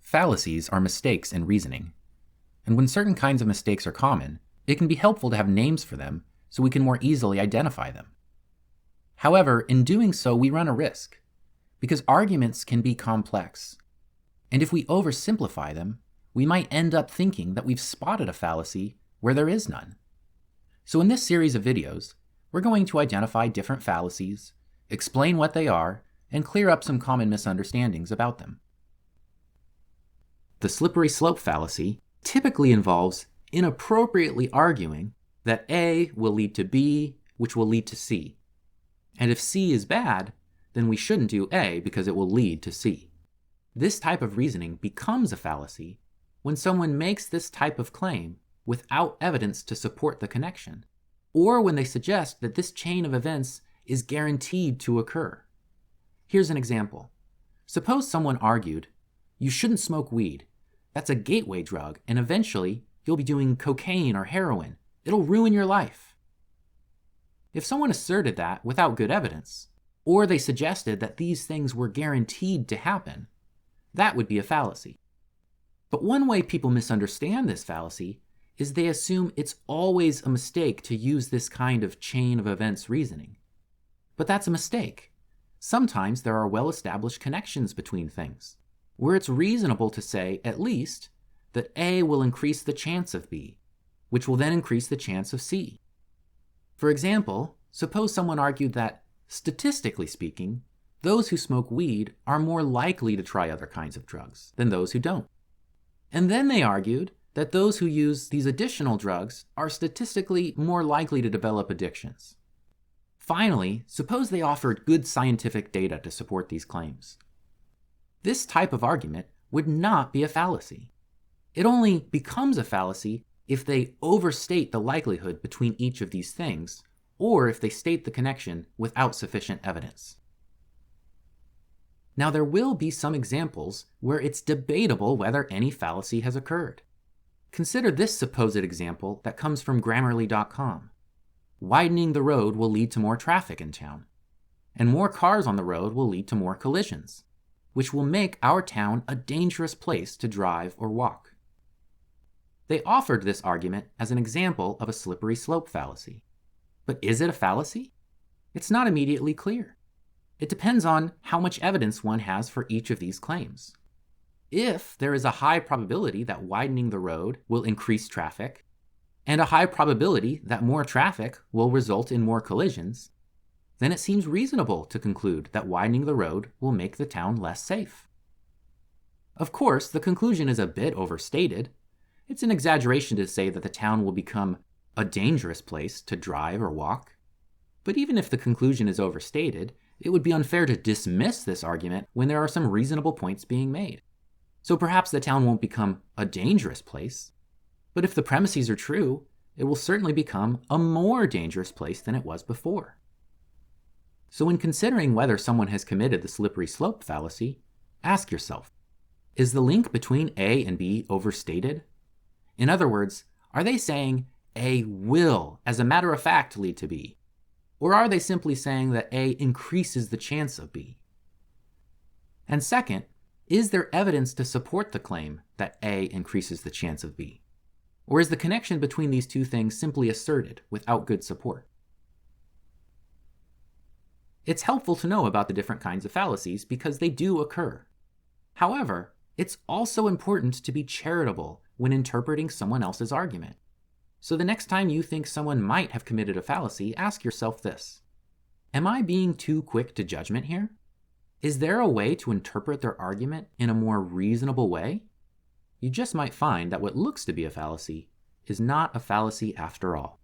Fallacies are mistakes in reasoning. And when certain kinds of mistakes are common, it can be helpful to have names for them so we can more easily identify them. However, in doing so, we run a risk, because arguments can be complex. And if we oversimplify them, we might end up thinking that we've spotted a fallacy where there is none. So in this series of videos, we're going to identify different fallacies, explain what they are, and clear up some common misunderstandings about them. The slippery slope fallacy typically involves inappropriately arguing that A will lead to B, which will lead to C. And if C is bad, then we shouldn't do A because it will lead to C. This type of reasoning becomes a fallacy when someone makes this type of claim without evidence to support the connection, or when they suggest that this chain of events is guaranteed to occur. Here's an example. Suppose someone argued, "You shouldn't smoke weed. That's a gateway drug, and eventually you'll be doing cocaine or heroin. It'll ruin your life." If someone asserted that without good evidence, or they suggested that these things were guaranteed to happen, that would be a fallacy. But one way people misunderstand this fallacy is they assume it's always a mistake to use this kind of chain of events reasoning. But that's a mistake. Sometimes there are well-established connections between things, where it's reasonable to say, at least, that A will increase the chance of B, which will then increase the chance of C. For example, suppose someone argued that, statistically speaking, those who smoke weed are more likely to try other kinds of drugs than those who don't. And then they argued that those who use these additional drugs are statistically more likely to develop addictions. Finally, suppose they offered good scientific data to support these claims. This type of argument would not be a fallacy. It only becomes a fallacy if they overstate the likelihood between each of these things, or if they state the connection without sufficient evidence. Now, there will be some examples where it's debatable whether any fallacy has occurred. Consider this supposed example that comes from Grammarly.com. Widening the road will lead to more traffic in town, and more cars on the road will lead to more collisions, which will make our town a dangerous place to drive or walk. They offered this argument as an example of a slippery slope fallacy. But is it a fallacy? It's not immediately clear. It depends on how much evidence one has for each of these claims. If there is a high probability that widening the road will increase traffic, and a high probability that more traffic will result in more collisions, then it seems reasonable to conclude that widening the road will make the town less safe. Of course, the conclusion is a bit overstated. It's an exaggeration to say that the town will become a dangerous place to drive or walk. But even if the conclusion is overstated, it would be unfair to dismiss this argument when there are some reasonable points being made. So perhaps the town won't become a dangerous place, but if the premises are true, it will certainly become a more dangerous place than it was before. So when considering whether someone has committed the slippery slope fallacy, ask yourself, is the link between A and B overstated? In other words, are they saying A will, as a matter of fact, lead to B? Or are they simply saying that A increases the chance of B? And second, is there evidence to support the claim that A increases the chance of B? Or is the connection between these two things simply asserted without good support? It's helpful to know about the different kinds of fallacies because they do occur. However, it's also important to be charitable when interpreting someone else's argument. So the next time you think someone might have committed a fallacy, ask yourself this: am I being too quick to judgment here? Is there a way to interpret their argument in a more reasonable way? You just might find that what looks to be a fallacy is not a fallacy after all.